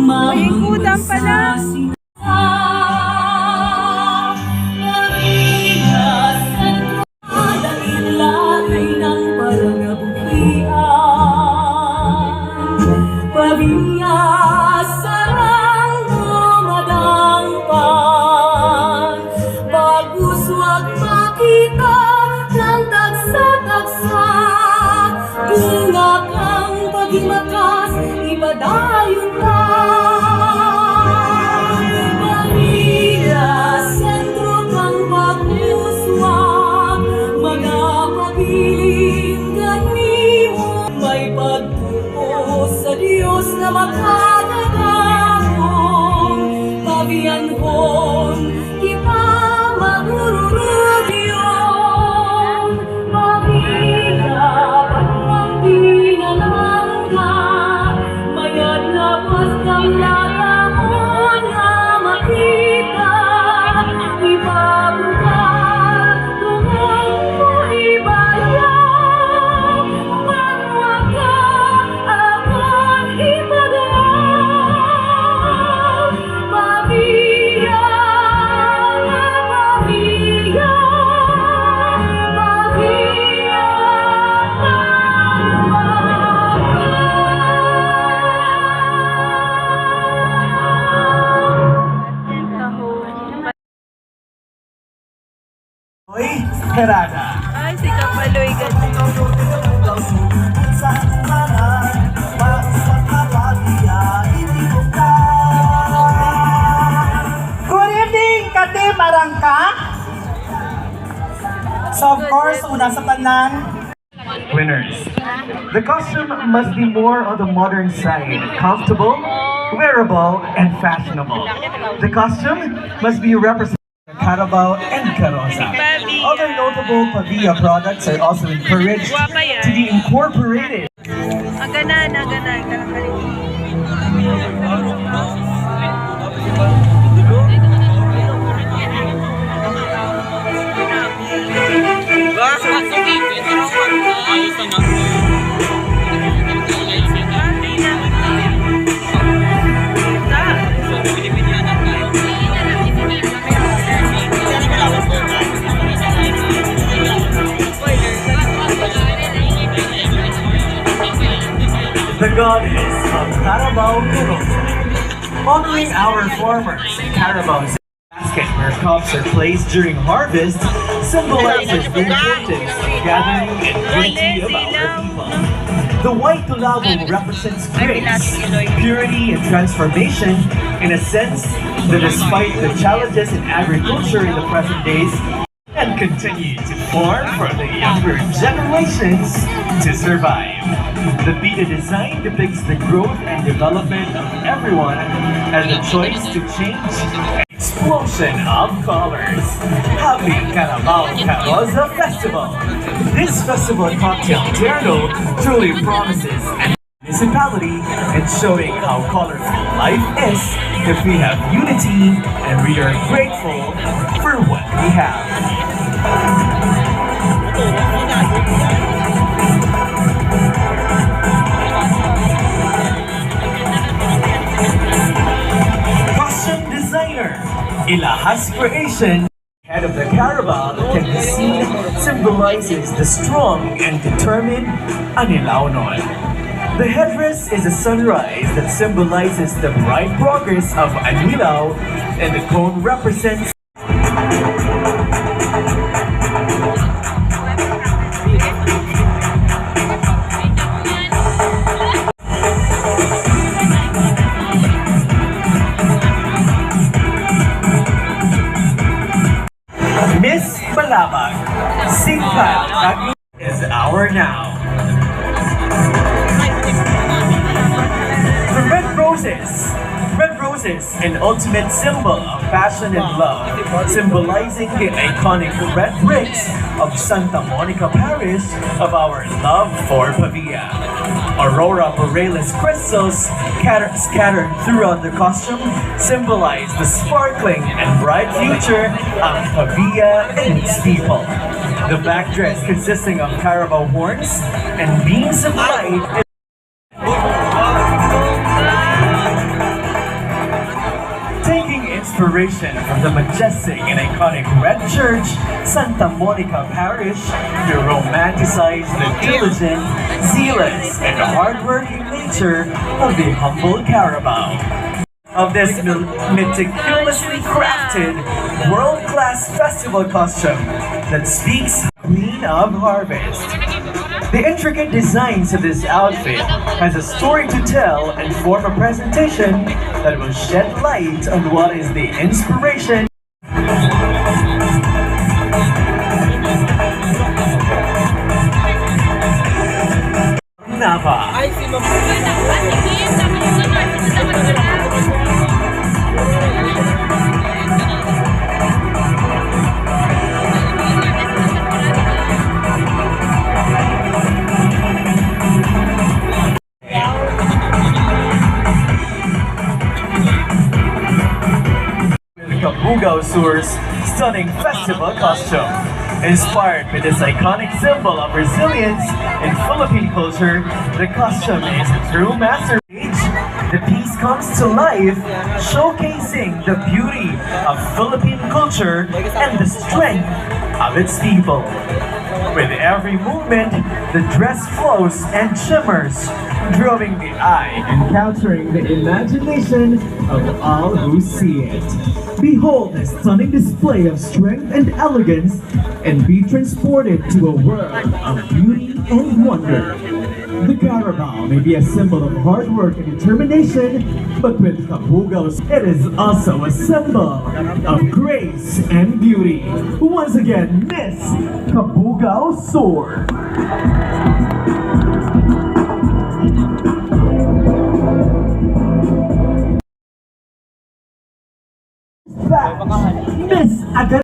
May kudang pala. Ibadayon ka, Pavia, sentro kang pagmuswak, magapabiling ganimo, may pagtuo sa Diyos na makakagagong, pabiyanhon kita magururugyon, Pavia, pagmang pinalangka. Labas ng lagamon na makita, ipabukan, tungang mo ibayan, magwaka, agon ipagaw, Pavia, Pavia, Pavia, Karada. Ay, si Kapaloy ganito. Good evening, Kati Barangka. So of course, una sa tanan, winners. The costume must be more on the modern side, comfortable, wearable, and fashionable. The costume must be represented Carabao and Carroza. Other notable Pavia products are also encouraged to be incorporated. Aganan. The goddess of Carabao Carroza, honoring our farmers. Carabao's basket where crops are placed during harvest symbolizes the importance of gathering and unity of our people. The white tulabo represents grace, purity, and transformation in a sense that despite the challenges in agriculture in the present days, and continue to farm for the younger generations to survive. The beaded design depicts the growth and development of everyone and the choice to change an explosion of colors. Happy Carabao Carroza Festival! This festival cocktail Tierno truly promises an municipality and showing how colorful life is if we have unity and we are grateful for what we have. Costume designer Ilahas Creation, head of the Carabao that can be seen symbolizes the strong and determined Anilao. The headdress is a sunrise that symbolizes the bright progress of Anilao, and the cone represents Miss Balabag. Singkat is our now. The red roses, an ultimate symbol of passion and love, symbolizing the iconic red bricks of Santa Monica Parish of our love for Pavia. Aurora borealis crystals scattered throughout the costume symbolize the sparkling and bright future of Pavia and its people. The back dress consisting of carabao horns and beams of light. Taking inspiration from the majestic and iconic Red Church, Santa Monica Parish, to romanticize the diligent, zealous, and hardworking nature of the humble Carabao. Of this meticulously crafted, world-class festival costume that speaks clean of harvest. The intricate designs of this outfit has a story to tell and form a presentation that will shed light on what is the inspiration. Napa. Cabugao Sur's stunning festival costume. Inspired by this iconic symbol of resilience in Philippine culture, the costume is a true masterpiece. The piece comes to life, showcasing the beauty of Philippine culture and the strength of its people. With every movement, the dress flows and shimmers, drawing the eye and capturing the imagination of all who see it. Behold this stunning display of strength and elegance and be transported to a world of beauty and wonder. The Carabao may be a symbol of hard work and determination, but with Cabugao, it is also a symbol of grace and beauty. Once again, Miss Cabugao Sur. Miss Aganan.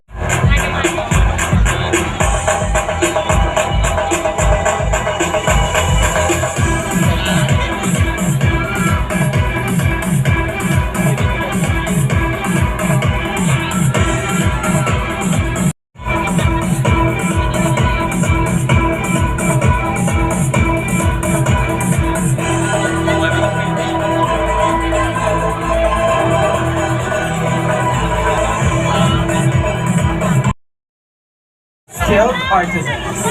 Skilled artisans.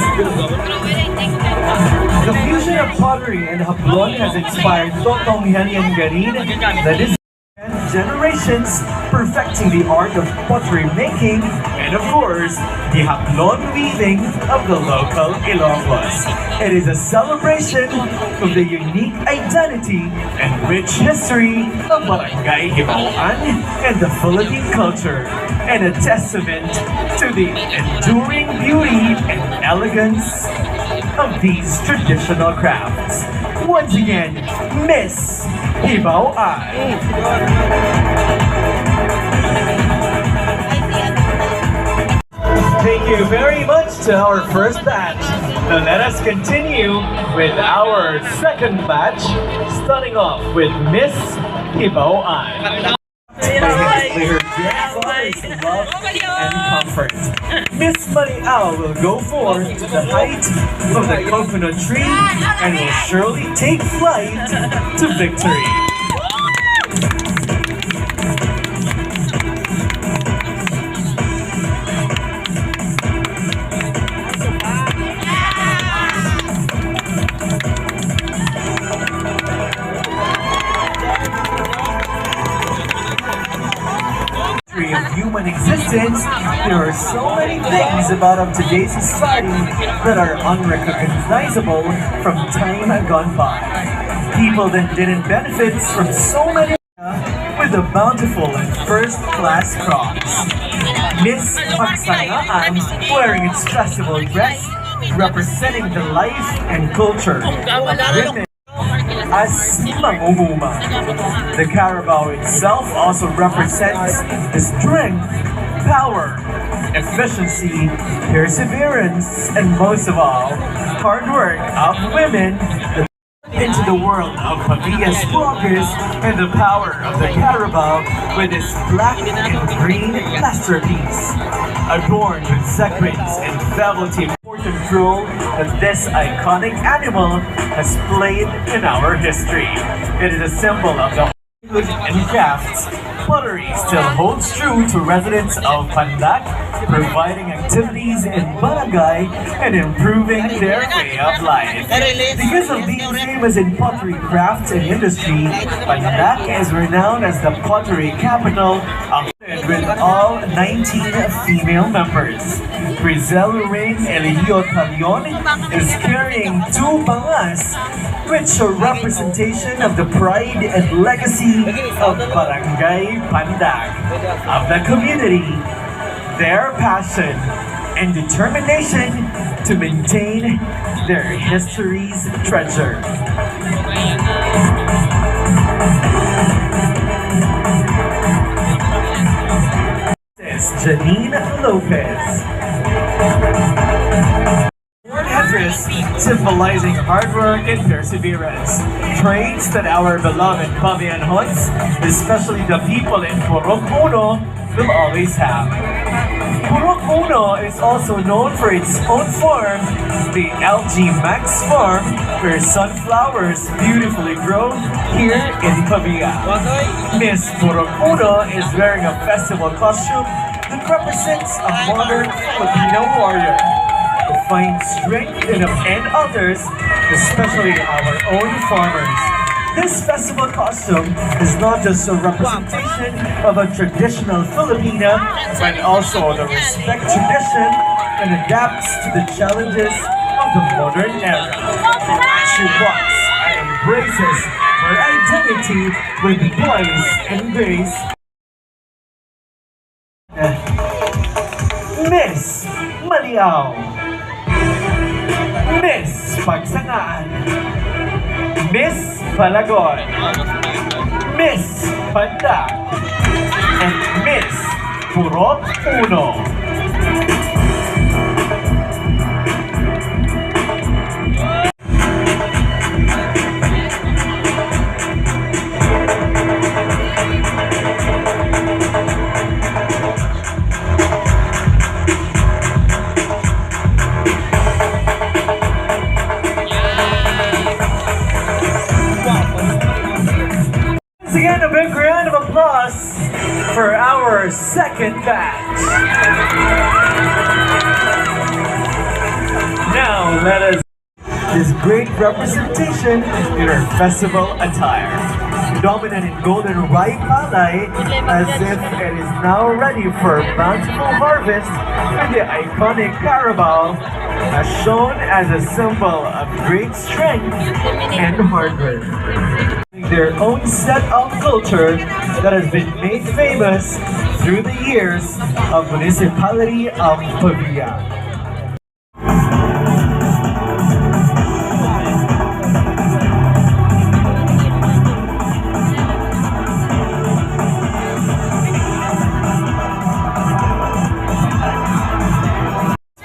The fusion of pottery and haplon has inspired Totong Hanian Garin, that is generations perfecting the art of pottery making, and of course, the haplon weaving of the local Ilocos. It is a celebration of the unique identity and rich history of Barangay Jibao and the Philippine culture, and a testament to the enduring beauty and elegance of these traditional crafts. Once again, Miss Jibao. Thank you very much to our first batch. Now let us continue with our second batch, starting off with Miss Jibao. Her grandfather's love and comfort. Miss Anilao will go forth to the height of the coconut tree and will surely take flight to victory. Of human existence, there are so many things about today's society that are unrecognizable from time gone by. People that didn't benefit from so many with the bountiful and first-class crops. Miss Pagsangaan, wearing its festival dress, representing the life and culture of women as Mangunguma. The Carabao itself also represents the strength, power, efficiency, perseverance, and most of all, hard work of women. into the world of Pavia's progress and the power of the Carabao with this black and green masterpiece. Adorned with sequins and velvety important role that this iconic animal has played in our history. It is a symbol of the good and crafts. Pottery still holds true to residents of Pandac, providing activities in barangay and improving their way of life. Because of being famous in pottery crafts and industry, Pandac is renowned as the pottery capital of with all 19 female members. Brisel Ring Elio Talion is carrying two bangas, which are representation of the pride and legacy of Barangay Pandac, of the community, their passion and determination to maintain their history's treasure. Janine Lopez. Word headdress symbolizing hard work and perseverance. Traits that our beloved Pavian Huts, especially the people in Purok Uno, will always have. Purok Uno is also known for its own farm, the LG Max Farm, where sunflowers beautifully grow here in Pavia. Miss Purok Uno is wearing a festival costume that represents a modern Filipino warrior to find strength in and others, especially our own farmers. This festival costume is not just a representation of a traditional Filipina, but also the respect tradition and adapts to the challenges of the modern era. She walks and embraces her identity with poise and grace. Miss Maliao, Miss Pagsangaan, Miss Palagon, Miss Pandac, and Miss Purok Uno. Once again, a big round of applause for our second batch. Now let us this great representation in our festival attire. Dominant in golden ripe palay, as if it is now ready for bountiful harvest, and the iconic Carabao as shown as a symbol of great strength and hard work. Their own set of culture that has been made famous through the years of municipality of Pavia.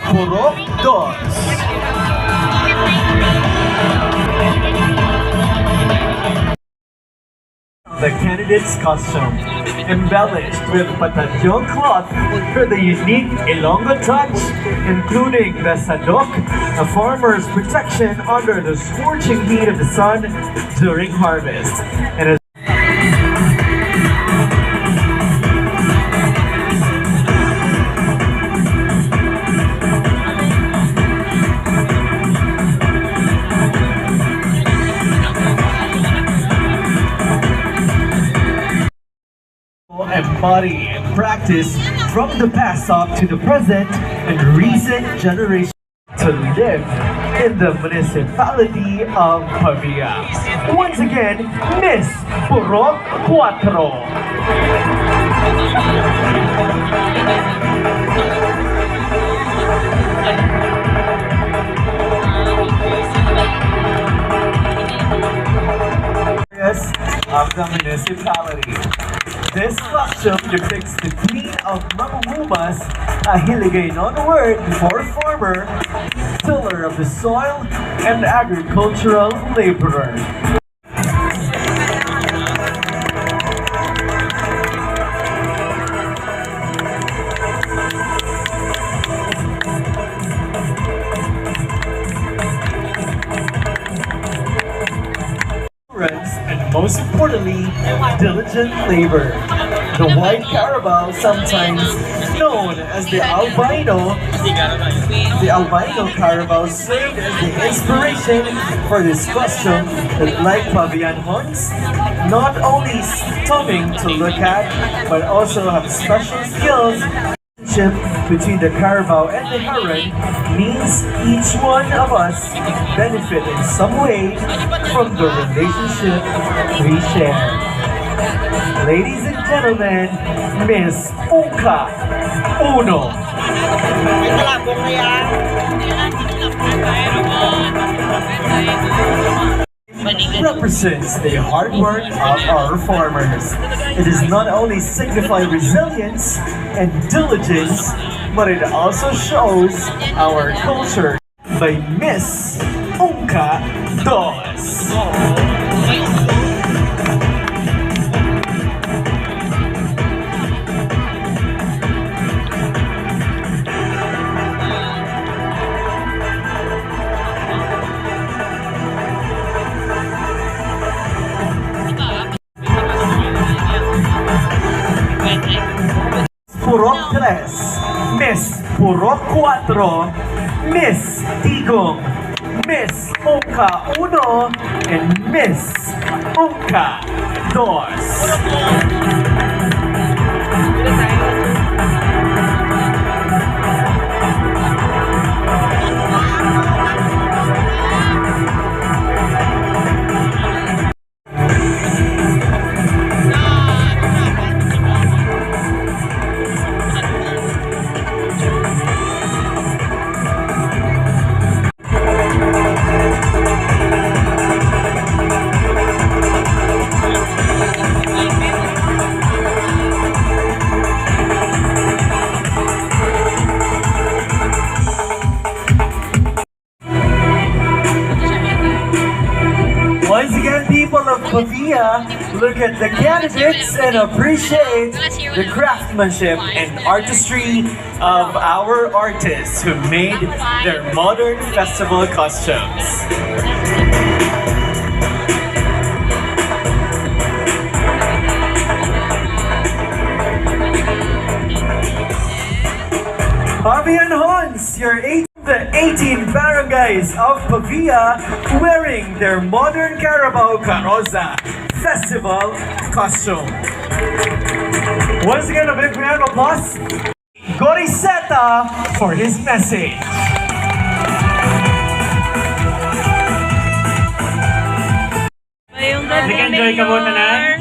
Purok Dos. The candidate's costume, embellished with patadyon cloth for the unique Ilonggo touch, including the sadok, a farmer's protection under the scorching heat of the sun during harvest. And as embody and practice from the past up to the present and recent generations to live in the municipality of Pavia. Once again, Miss Purok Kwatro. Of the municipality. This costume depicts the Queen of Mangungumas, a Hiligaynon word for farmer, tiller of the soil and agricultural laborer. And most importantly, diligent labor. The white Carabao, sometimes known as the albino Carabao, served as the inspiration for this costume that, like Pavia Modern, not only stunning to look at, but also have special skills. Between the Carabao and the Heron means each one of us benefit in some way from the relationship we share. Ladies and gentlemen, Miss Ungka Uno. Represents the hard work of our farmers. It does not only signify resilience and diligence, but it also shows our culture by Miss Ungka Dos. Purok Tres, Miss Purok Kwatro, Miss Tigong, Miss Ungka Uno, and Miss Ungka Dos. Once again, people of Pavia, look at the candidates and appreciate the craftsmanship and artistry of our artists who made their modern festival costumes. Pavia and Hans, the 18 barangays of Pavia wearing their modern Carabao Carroza festival costume. Once again, a big round of applause. Goriseta for his message. Nag-enjoy ka muna na?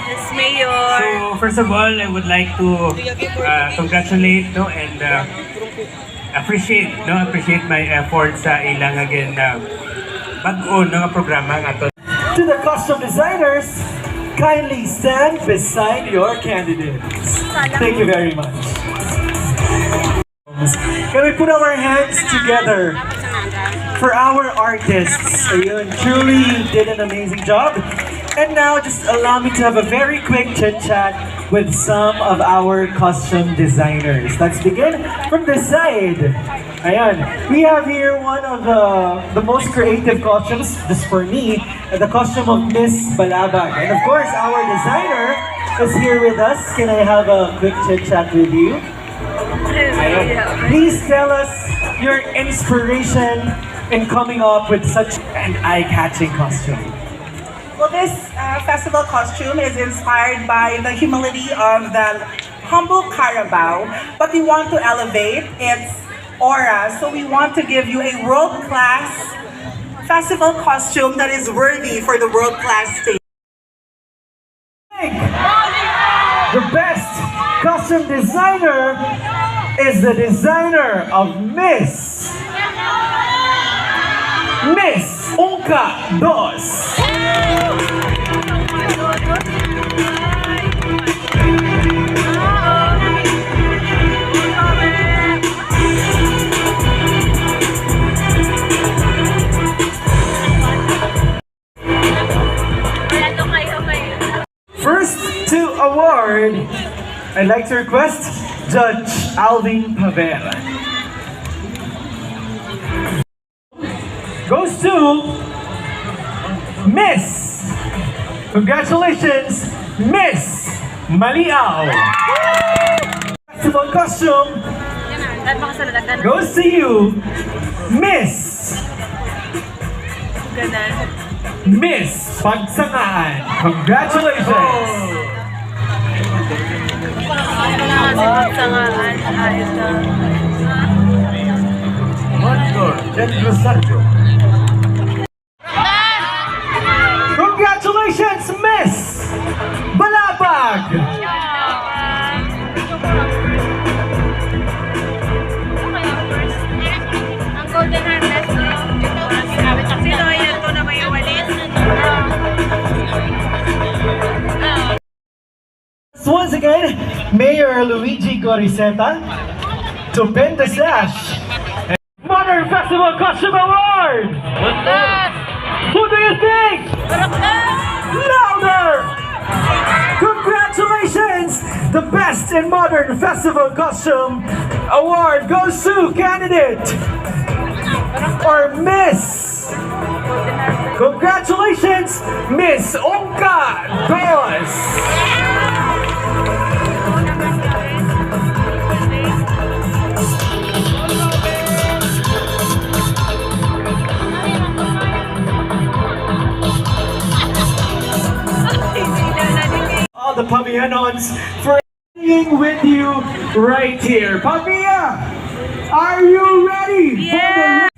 Yes, Mayor. So, first of all, I would like to congratulate and appreciate my efforts sa ilang again bag-o nga programa nga to. To the costume designers, kindly stand beside your candidates. Thank you very much. Can we put our hands together for our artists? You truly did an amazing job. And now, just allow me to have a very quick chit-chat with some of our costume designers. Let's begin from the side. Ayan. We have here one of the most creative costumes, just for me, the costume of Miss Balabag. And of course, our designer is here with us. Can I have a quick chit-chat with you? Ayan. Please tell us your inspiration in coming up with such an eye-catching costume. Well, this festival costume is inspired by the humility of the humble Carabao, but we want to elevate its aura, so we want to give you a world-class festival costume that is worthy for the world-class stage. The best costume designer is the designer of Miss Ungka Dos. I'd like to request Judge Alvin Pavera. Goes to Miss. Congratulations, Miss Maliao. Festival costume goes to you, Miss. Miss Pagsangaan. Congratulations. Congratulations, Miss Balabag. Once again, Mayor Luigi Goriseta to bend the sash. Modern Festival Costume Award! Who do you think? Louder! Congratulations! The Best in Modern Festival Costume Award goes to candidate or Miss. Congratulations, Miss Ungka. All the Pavianons for being with you right here. Pavia, are you ready? Yeah.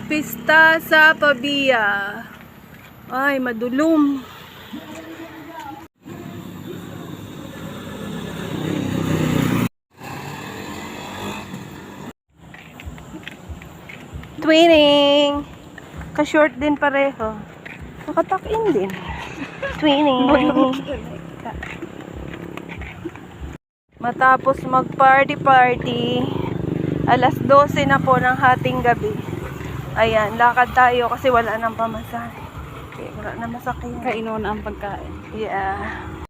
Pista sa Pavia. Ay, madulom. Twinning. Ka-short din pareho. Nakatuck-in din. Twinning. Matapos mag-party-party, alas 12 na po ng hating gabi. Ayan, lakad tayo kasi wala nang pamasahe. Okay, wala na masakyan. Kainon ang pagkain. Yeah.